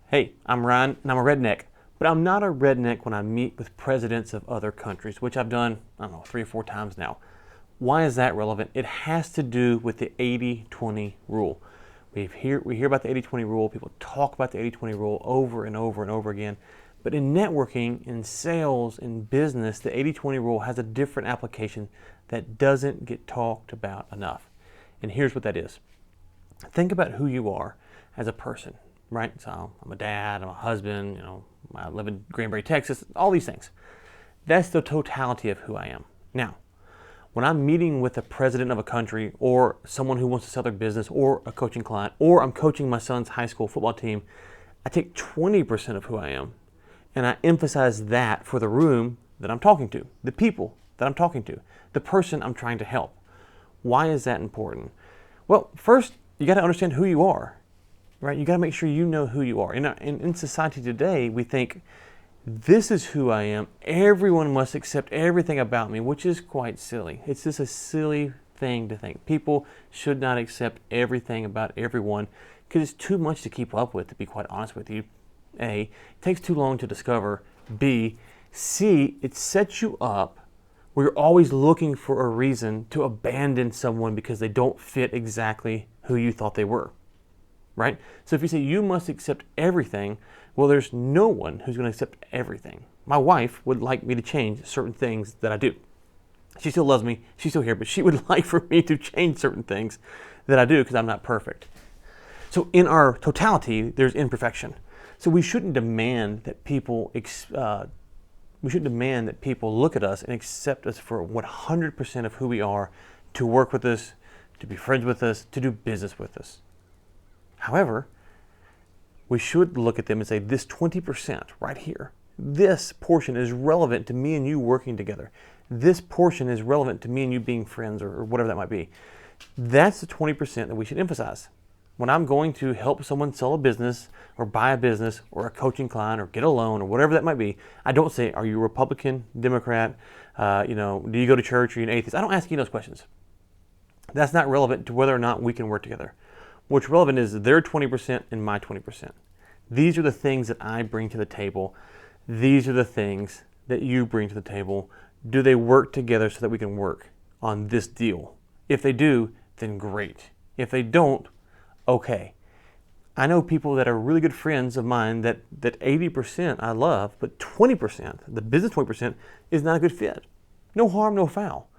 Hey, I'm Ryan, and I'm a redneck, but I'm not a redneck when I meet with presidents of other countries, which I've done, I don't know, 3 or 4 times now. Why is that relevant? It has to do with the 80-20 rule. We hear about the 80-20 rule. People talk about the 80-20 rule over and over and over again. But in networking, in sales, in business, the 80-20 rule has a different application that doesn't get talked about enough. And here's what that is. Think about who you are as a person, right? So I'm a dad, I'm a husband, I live in Granbury, Texas, all these things. That's the totality of who I am. Now, when I'm meeting with the president of a country or someone who wants to sell their business or a coaching client, or I'm coaching my son's high school football team, I take 20% of who I am and I emphasize that for the room that I'm talking to, the people that I'm talking to, the person I'm trying to help. Why is that important? Well, first, you got to understand who you are, right? You got to make sure you know who you are. In society today, we think, this is who I am. Everyone must accept everything about me, which is quite silly. It's just a silly thing to think. People should not accept everything about everyone because it's too much to keep up with, to be quite honest with you. A, it takes too long to discover. B, C, it sets you up where you're always looking for a reason to abandon someone because they don't fit exactly who you thought they were, right? So if you say you must accept everything, well, there's no one who's going to accept everything. My wife would like me to change certain things that I do. She still loves me, she's still here, but she would like for me to change certain things that I do because I'm not perfect. So in our totality, there's imperfection. So we shouldn't demand that people look at us and accept us for 100% of who we are, to work with us, to be friends with us, to do business with us. However, we should look at them and say, this 20% right here, this portion is relevant to me and you working together. This portion is relevant to me and you being friends, or whatever that might be. That's the 20% that we should emphasize. When I'm going to help someone sell a business or buy a business or a coaching client or get a loan or whatever that might be, I don't say, are you Republican, Democrat, do you go to church, are you an atheist? I don't ask you those questions. That's not relevant to whether or not we can work together. What's relevant is their 20% and my 20%. These are the things that I bring to the table. These are the things that you bring to the table. Do they work together so that we can work on this deal? If they do, then great. If they don't, okay. I know people that are really good friends of mine that 80% I love, but 20%, the business 20%, is not a good fit. No harm, no foul.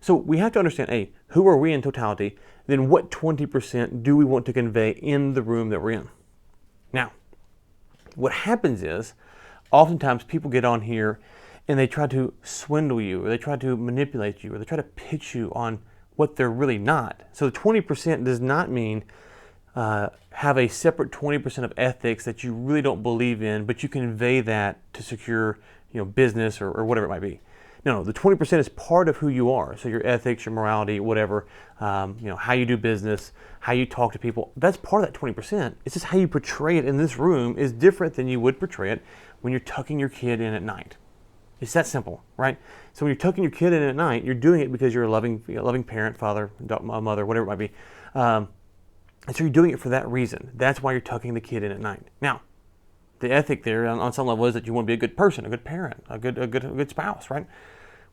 So we have to understand, A, who are we in totality? Then what 20% do we want to convey in the room that we're in? Now, what happens is, oftentimes people get on here and they try to swindle you, or they try to manipulate you, or they try to pitch you on what they're really not. So the 20% does not mean have a separate 20% of ethics that you really don't believe in, but you convey that to secure business or whatever it might be. No, the 20% is part of who you are. So your ethics, your morality, whatever, how you do business, how you talk to people, that's part of that 20%. It's just how you portray it in this room is different than you would portray it when you're tucking your kid in at night. It's that simple, right? So when you're tucking your kid in at night, you're doing it because you're a loving parent, father, mother, whatever it might be. And so you're doing it for that reason. That's why you're tucking the kid in at night. Now, the ethic there on some level is that you want to be a good person, a good parent, a good spouse, right?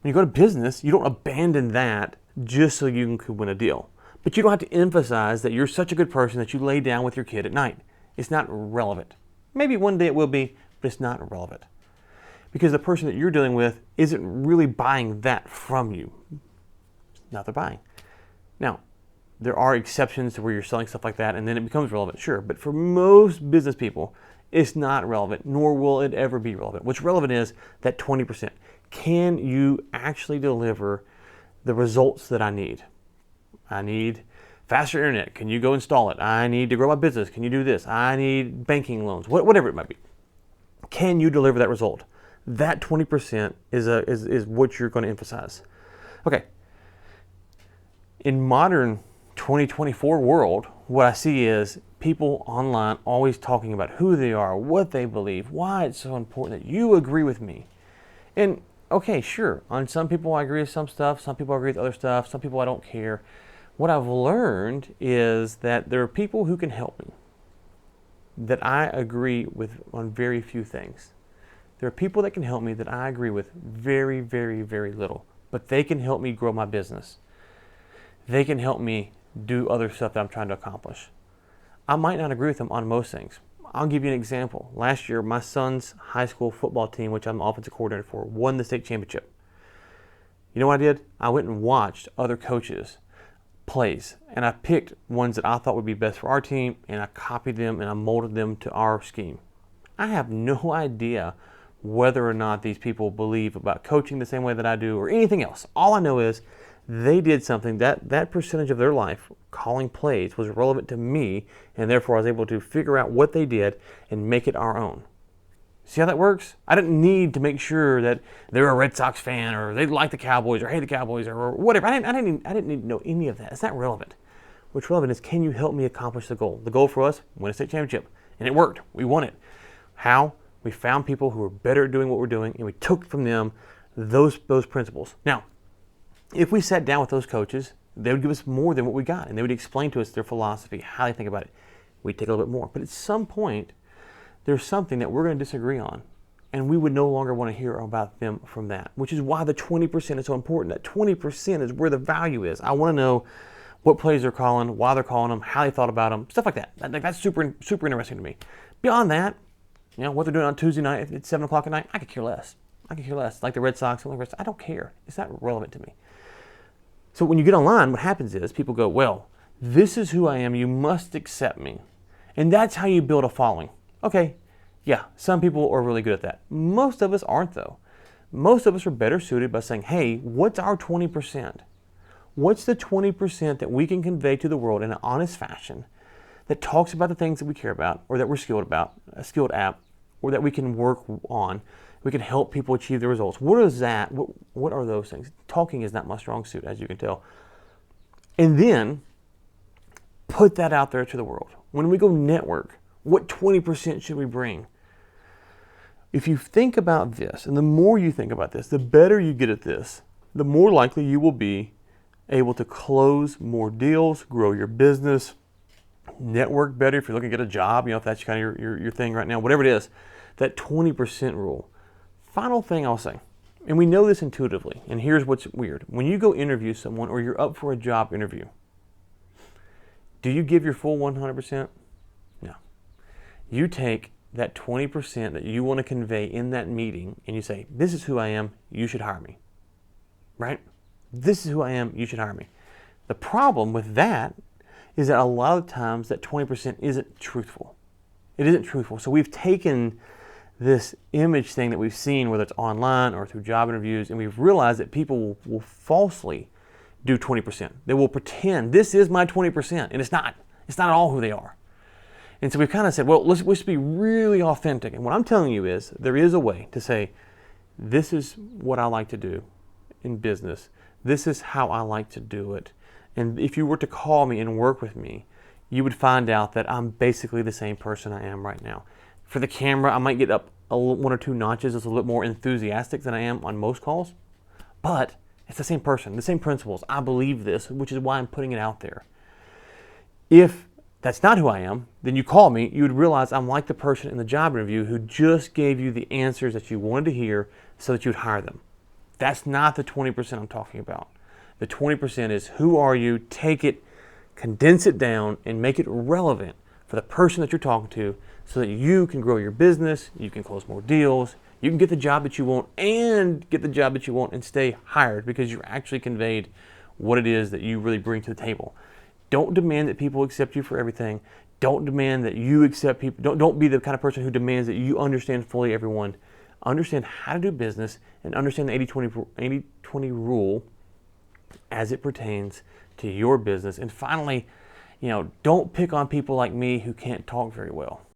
When you go to business, you don't abandon that just so you can win a deal. But you don't have to emphasize that you're such a good person that you lay down with your kid at night. It's not relevant. Maybe one day it will be, but it's not relevant. Because the person that you're dealing with isn't really buying that from you. Now they're buying. Now, there are exceptions to where you're selling stuff like that and then it becomes relevant, sure. But for most business people, it's not relevant, nor will it ever be relevant. What's relevant is that 20%. Can you actually deliver the results that I need? I need faster internet. Can you go install it? I need to grow my business. Can you do this? I need banking loans, whatever it might be. Can you deliver that result? That 20% is what you're going to emphasize. Okay. In modern 2024 world, what I see is people online always talking about who they are, what they believe, why it's so important that you agree with me. And okay, sure, on some people I agree with some stuff, some people I agree with other stuff, some people I don't care. What I've learned is that there are people who can help me. that I agree with on very few things. There are people that can help me that I agree with very, very, very little, but they can help me grow my business. They can help me do other stuff that I'm trying to accomplish. I might not agree with them on most things. I'll give you an example. Last year, my son's high school football team, which I'm the offensive coordinator for, won the state championship. You know what I did? I went and watched other coaches' plays, and I picked ones that I thought would be best for our team, and I copied them and I molded them to our scheme. I have no idea whether or not these people believe about coaching the same way that I do or anything else. All I know is they did something that percentage of their life calling plays was relevant to me, and therefore I was able to figure out what they did and make it our own. See how that works? I didn't need to make sure that they're a Red Sox fan or they like the Cowboys or hate the Cowboys or whatever. I didn't need to know any of that. It's not relevant. What's relevant is, can you help me accomplish the goal? The goal for us, win a state championship. And it worked. We won it. How? We found people who were better at doing what we're doing, and we took from them those principles. Now, if we sat down with those coaches, they would give us more than what we got, and they would explain to us their philosophy, how they think about it. We'd take a little bit more. But at some point, there's something that we're going to disagree on, and we would no longer want to hear about them from that, which is why the 20% is so important. That 20% is where the value is. I want to know what plays they're calling, why they're calling them, how they thought about them, stuff like that. That's super interesting to me. Beyond that, what they're doing on Tuesday night at 7 o'clock at night, I could care less. Like the Red Sox, I don't care. It's not relevant to me. So when you get online, what happens is people go, well, this is who I am. You must accept me. And that's how you build a following. Okay, yeah, some people are really good at that. Most of us aren't, though. Most of us are better suited by saying, hey, what's our 20%? What's the 20% that we can convey to the world in an honest fashion that talks about the things that we care about or that we're skilled at, or that we can work on? We can help people achieve the results. What is that? What are those things? Talking is not my strong suit, as you can tell. And then put that out there to the world. When we go network, what 20% should we bring? If you think about this, and the more you think about this, the better you get at this, the more likely you will be able to close more deals, grow your business, network better if you're looking to get a job, if that's kind of your thing right now, whatever it is, that 20% rule. Final thing I'll say, and we know this intuitively, and here's what's weird. When you go interview someone or you're up for a job interview, do you give your full 100%? No. You take that 20% that you want to convey in that meeting and you say, this is who I am, you should hire me. Right? This is who I am, you should hire me. The problem with that is that a lot of times that 20% isn't truthful. It isn't truthful. So we've taken this image thing that we've seen, whether it's online or through job interviews, and we've realized that people will falsely do 20%. They will pretend this is my 20%, and it's not. It's not at all who they are. And so we've kind of said, well, let's be really authentic. And what I'm telling you is there is a way to say, this is what I like to do in business. This is how I like to do it. And if you were to call me and work with me, you would find out that I'm basically the same person I am right now. For the camera, I might get up one or two notches. It's a little bit more enthusiastic than I am on most calls. But it's the same person, the same principles. I believe this, which is why I'm putting it out there. If that's not who I am, then you call me, you would realize I'm like the person in the job interview who just gave you the answers that you wanted to hear so that you'd hire them. That's not the 20% I'm talking about. The 20% is, who are you? Take it, condense it down, and make it relevant for the person that you're talking to so that you can grow your business, you can close more deals, you can get the job that you want and stay hired because you're actually conveyed what it is that you really bring to the table. Don't demand that people accept you for everything. Don't demand that you accept people. Don't be the kind of person who demands that you understand fully everyone. Understand how to do business and understand the 80-20 rule as it pertains to your business. And finally, don't pick on people like me who can't talk very well.